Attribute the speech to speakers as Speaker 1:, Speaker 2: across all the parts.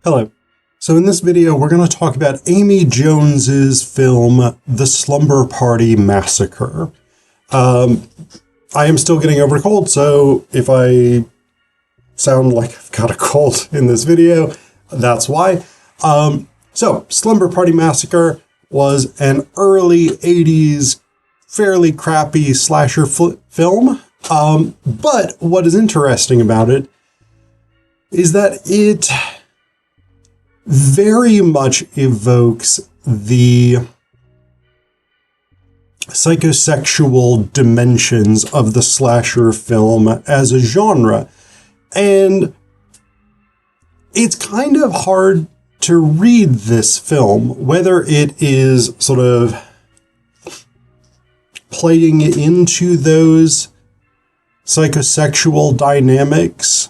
Speaker 1: Hello. So in this video, we're going to talk about Amy Jones's film, The Slumber Party Massacre. I am still getting over a cold, so if I sound like I've got a cold in this video, that's why. So Slumber Party Massacre was an early 80s, fairly crappy slasher film. But what is interesting about it is that it very much evokes the psychosexual dimensions of the slasher film as a genre. And it's kind of hard to read this film, whether it is sort of playing into those psychosexual dynamics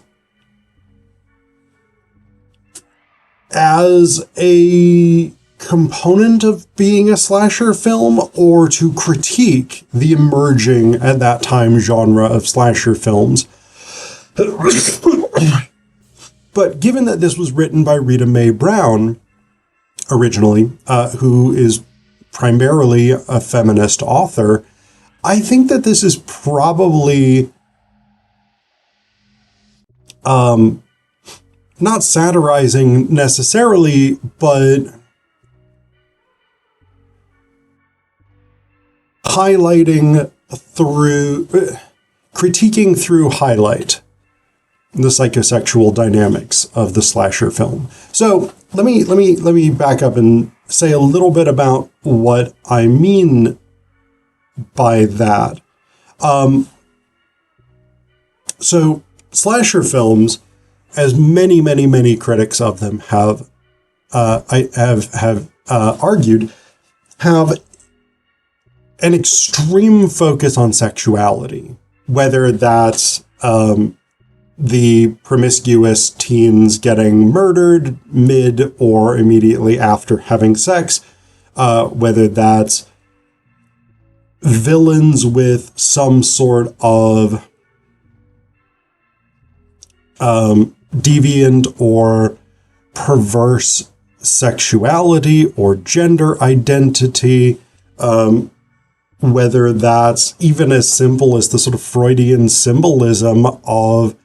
Speaker 1: as a component of being a slasher film, or to critique the emerging at that time genre of slasher films. But given that this was written by Rita Mae Brown originally, who is primarily a feminist author, I think that this is probably not satirizing necessarily, but highlighting through, critiquing through highlight the psychosexual dynamics of the slasher film. So let me back up and say a little bit about what I mean by that. So slasher films, as many critics of them have argued, have an extreme focus on sexuality, whether that's the promiscuous teens getting murdered mid or immediately after having sex, whether that's villains with some sort of deviant or perverse sexuality or gender identity, whether that's even as simple as the sort of Freudian symbolism of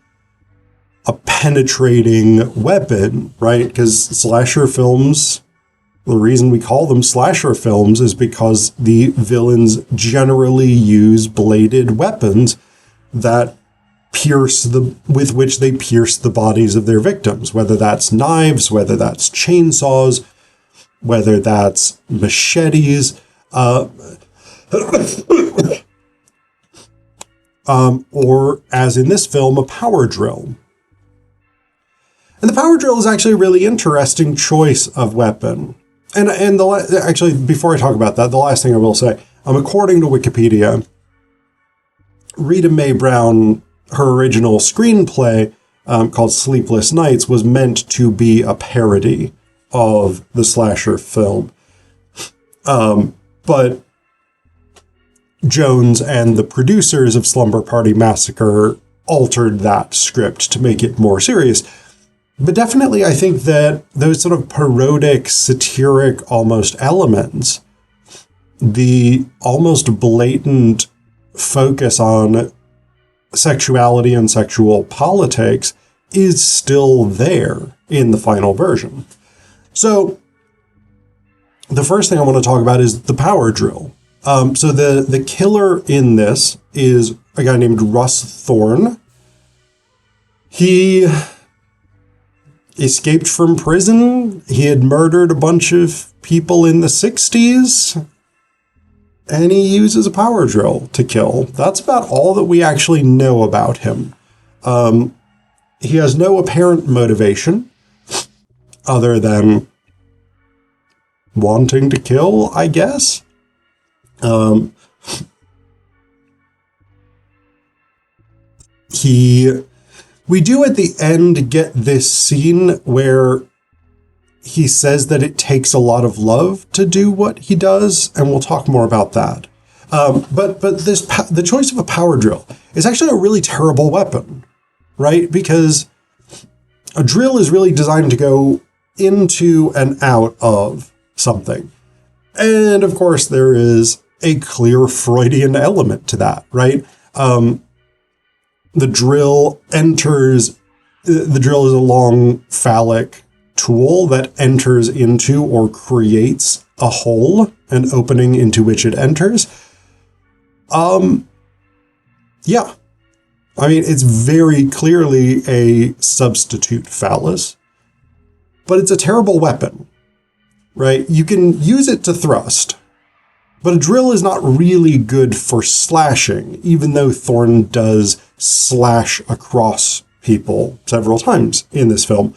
Speaker 1: a penetrating weapon, right? Because slasher films, the reason we call them slasher films is because the villains generally use bladed weapons that with which they pierce the bodies of their victims, whether that's knives, whether that's chainsaws, whether that's machetes, or as in this film, a power drill. And the power drill is actually a really interesting choice of weapon. And actually, before I talk about that, the last thing I will say, according to Wikipedia, Rita Mae Brown, her original screenplay called Sleepless Nights was meant to be a parody of the slasher film. But Jones and the producers of Slumber Party Massacre altered that script to make it more serious. But definitely, I think that those sort of parodic, satiric almost elements, the almost blatant focus on sexuality and sexual politics is still there in the final version. So the first thing I want to talk about is the power drill. So the killer in this is a guy named Russ Thorne. He escaped from prison. He had murdered a bunch of people in the 60s. And he uses a power drill to kill. That's about all that we actually know about him. He has no apparent motivation other than wanting to kill, I guess. We do at the end get this scene where he says that it takes a lot of love to do what he does, and we'll talk more about that. But the choice of a power drill is actually a really terrible weapon, right? Because a drill is really designed to go into and out of something. And of course, there is a clear Freudian element to that, right? The drill is a long phallic tool that enters into or creates a hole, an opening into which it enters. Yeah. I mean, it's very clearly a substitute phallus, but it's a terrible weapon, right? You can use it to thrust, but a drill is not really good for slashing, even though Thorne does slash across people several times in this film.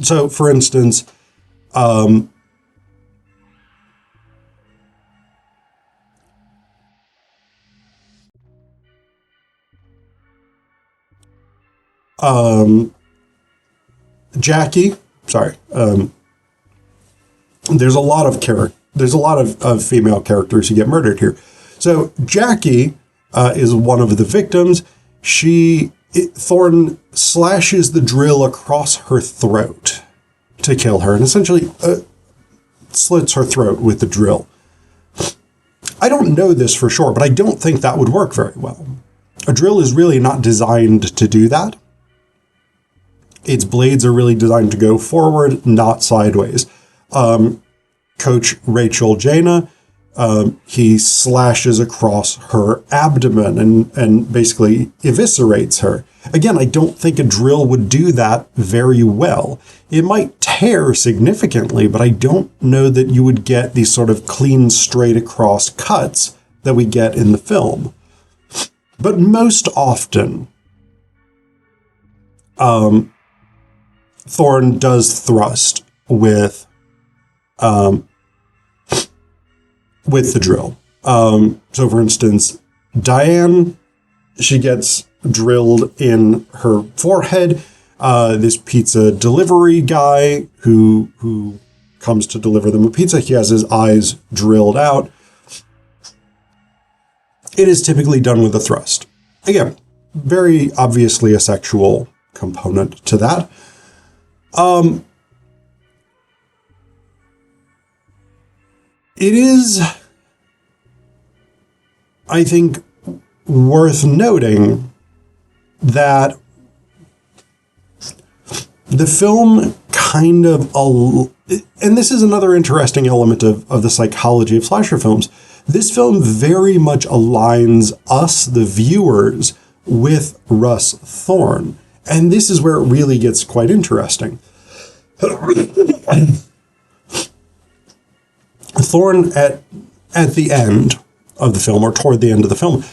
Speaker 1: So, for instance, Jackie, sorry, there's a lot of female characters who get murdered here. So Jackie is one of the victims. Thorne slashes the drill across her throat to kill her and essentially slits her throat with the drill. I don't know this for sure, but I don't think that would work very well. A drill is really not designed to do that. Its blades are really designed to go forward, not sideways. Coach Rachel Jaina, he slashes across her abdomen and basically eviscerates her. Again, I don't think a drill would do that very well. It might tear significantly, but I don't know that you would get these sort of clean, straight across cuts that we get in the film. But most often, Thorne does thrust with the drill. So for instance, Diane, she gets drilled in her forehead. This pizza delivery guy who comes to deliver them a pizza, he has his eyes drilled out. It is typically done with a thrust. Again, very obviously a sexual component to that. It is, I think, worth noting that the film kind of, and this is another interesting element of the psychology of slasher films, this film very much aligns us, the viewers, with Russ Thorne. And this is where it really gets quite interesting. Thorne, at the end of the film, or toward the end of the film,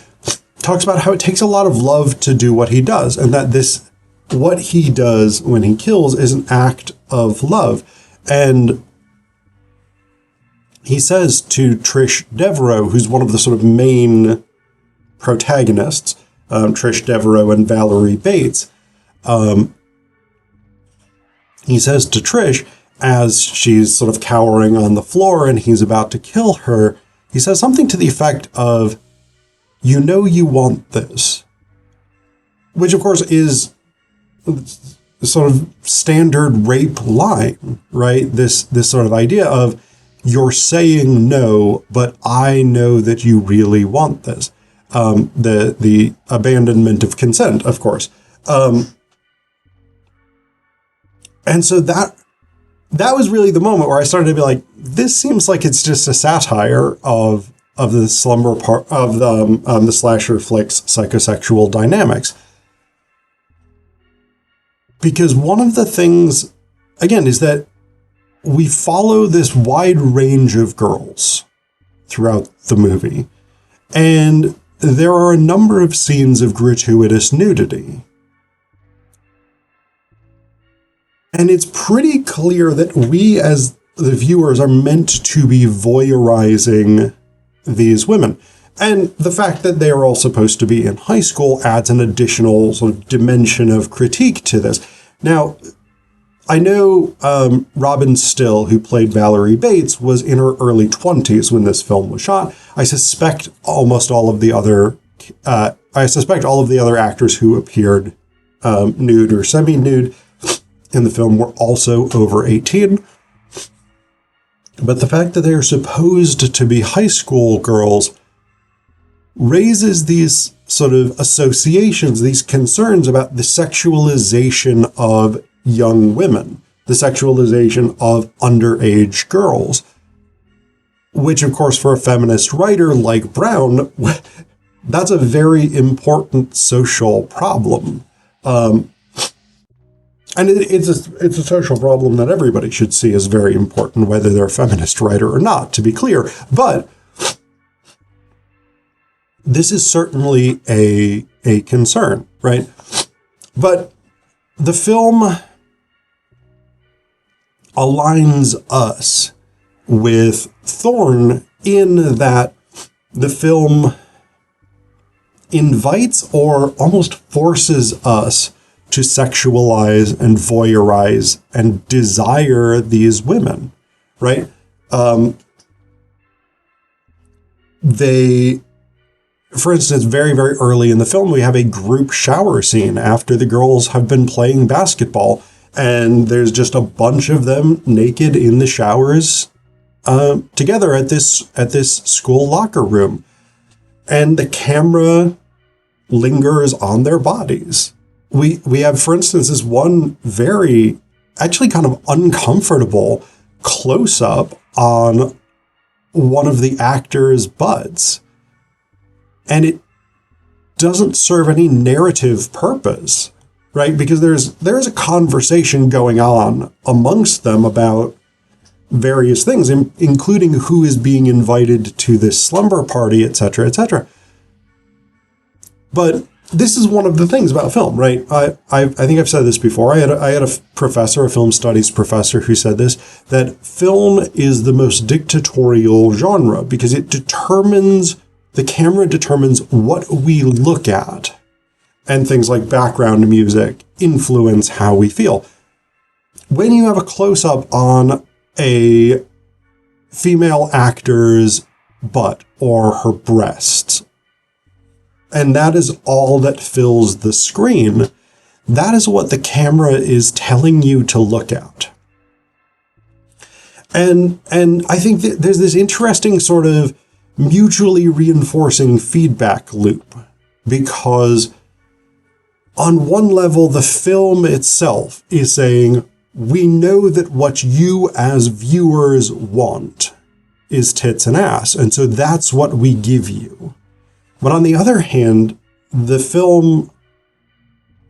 Speaker 1: talks about how it takes a lot of love to do what he does, and that what he does when he kills is an act of love. And he says to Trish Devereaux, who's one of the sort of main protagonists, Trish Devereaux and Valerie Bates, he says to Trish, as she's sort of cowering on the floor and he's about to kill her, he says something to the effect of, "You know you want this," which of course is sort of standard rape line, right? This sort of idea of, you're saying no, but I know that you really want this. The abandonment of consent, of course. And so that was really the moment where I started to be like, this seems like it's just a satire of the slumber part of the slasher flick's psychosexual dynamics. Because one of the things, again, is that we follow this wide range of girls throughout the movie, and there are a number of scenes of gratuitous nudity. And it's pretty clear that we, as the viewers, are meant to be voyeurizing these women. And the fact that they are all supposed to be in high school adds an additional sort of dimension of critique to this. Now, I know Robin Still, who played Valerie Bates, was in her early 20s when this film was shot. I suspect all of the other actors who appeared nude or semi-nude in the film were also over 18. But the fact that they are supposed to be high school girls raises these sort of associations, these concerns about the sexualization of young women, the sexualization of underage girls, which, of course, for a feminist writer like Brown, that's a very important social problem. And it's a social problem that everybody should see as very important, whether they're a feminist writer or not, to be clear. But this is certainly a concern, right? But the film aligns us with Thorne in that the film invites or almost forces us to sexualize and voyeurize and desire these women, right? For instance, very, very early in the film, we have a group shower scene after the girls have been playing basketball, and there's just a bunch of them naked in the showers together at this school locker room. And the camera lingers on their bodies. We have, for instance, this one very, actually kind of uncomfortable close-up on one of the actors' butts. And it doesn't serve any narrative purpose, right? Because there's a conversation going on amongst them about various things, including who is being invited to this slumber party, etc., etc. But this is one of the things about film, right? I think I've said this before. I had a professor, a film studies professor, who said this, that film is the most dictatorial genre because the camera determines what we look at, and things like background music influence how we feel. When you have a close-up on a female actor's butt or her breasts, and that is all that fills the screen, that is what the camera is telling you to look at. And I think that there's this interesting sort of mutually reinforcing feedback loop, because on one level, the film itself is saying, we know that what you as viewers want is tits and ass, and so that's what we give you. But on the other hand, the film,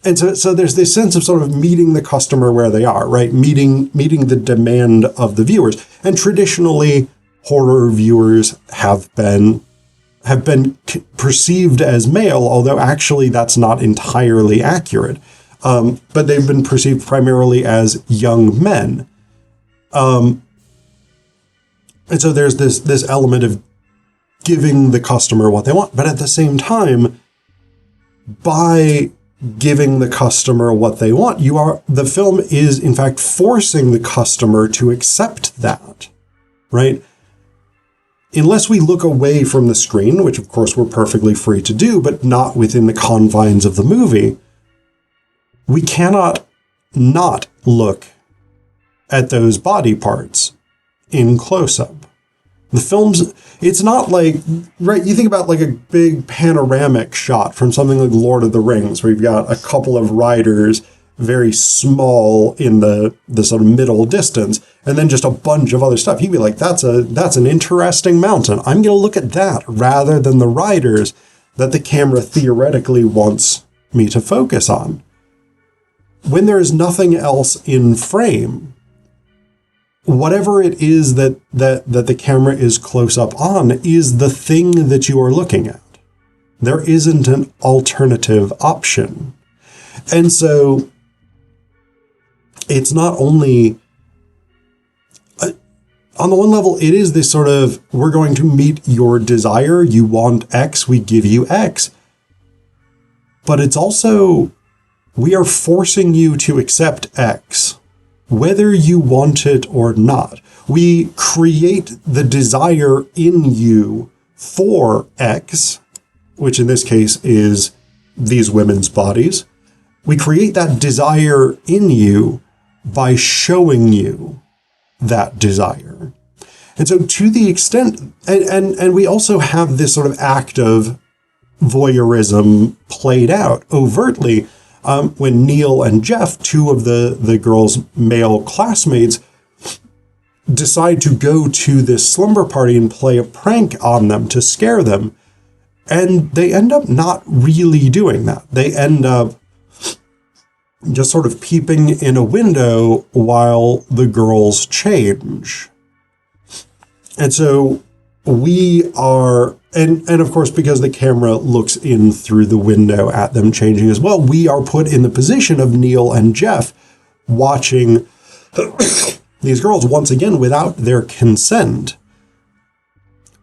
Speaker 1: and so there's this sense of sort of meeting the customer where they are, right? Meeting the demand of the viewers. And traditionally, horror viewers have been perceived as male, although actually that's not entirely accurate. But they've been perceived primarily as young men. And so there's this element of giving the customer what they want. But at the same time, by giving the customer what they want, the film is in fact forcing the customer to accept that, right? Unless we look away from the screen, which of course we're perfectly free to do, but not within the confines of the movie, we cannot not look at those body parts in close-up. The film's, it's not like, right, you think about like a big panoramic shot from something like Lord of the Rings, where you've got a couple of riders very small in the sort of middle distance, and then just a bunch of other stuff. You'd be like, that's an interesting mountain. I'm going to look at that rather than the riders that the camera theoretically wants me to focus on. When there is nothing else in frame, whatever it is that the camera is close up on is the thing that you are looking at. There isn't an alternative option. And so it's not only, on the one level, it is this sort of, we're going to meet your desire. You want X, we give you X. But it's also, we are forcing you to accept X whether you want it or not. We create the desire in you for X, which in this case is these women's bodies. We create that desire in you by showing you that desire. And so to the extent, and we also have this sort of act of voyeurism played out overtly when Neil and Jeff, two of the girls' male classmates, decide to go to this slumber party and play a prank on them to scare them. And they end up not really doing that. They end up just sort of peeping in a window while the girls change. And so we are, and of course, because the camera looks in through the window at them changing as well, we are put in the position of Neil and Jeff watching these girls once again without their consent.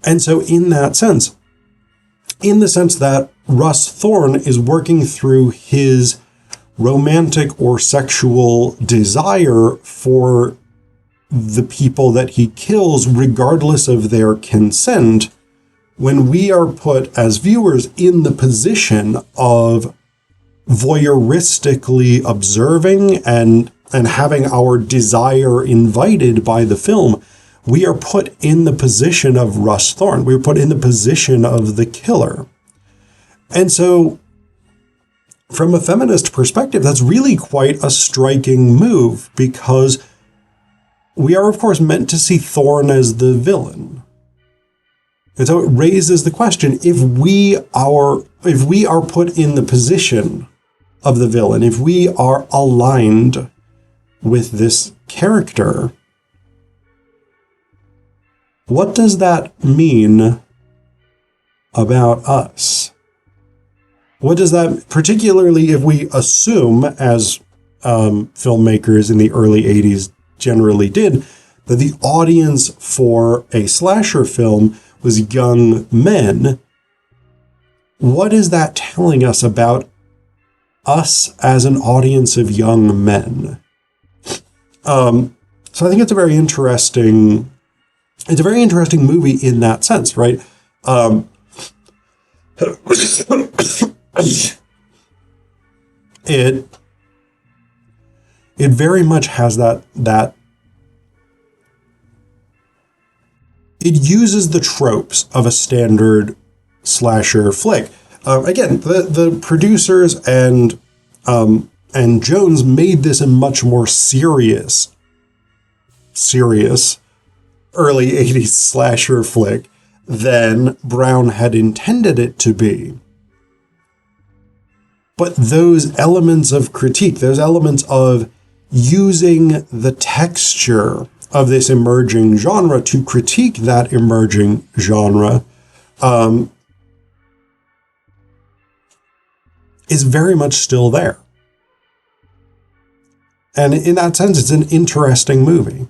Speaker 1: And so in that sense, in the sense that Russ Thorne is working through his romantic or sexual desire for the people that he kills, regardless of their consent, when we are put as viewers in the position of voyeuristically observing and having our desire invited by the film, we are put in the position of Russ Thorne. We're put in the position of the killer. And so, from a feminist perspective, that's really quite a striking move, because we are, of course, meant to see Thorne as the villain. And so it raises the question, if we are put in the position of the villain, if we are aligned with this character, what does that mean about us? What does that, particularly if we assume, as filmmakers in the early 80s generally did, that the audience for a slasher film was young men, what is that telling us about us as an audience of young men? So I think it's a very interesting movie in that sense, right? It very much has that it uses the tropes of a standard slasher flick. Again, the producers and Jones made this a much more serious early 80s slasher flick than Brown had intended it to be. But those elements of critique, those elements of using the texture of this emerging genre to critique that emerging genre, is very much still there. And in that sense, it's an interesting movie.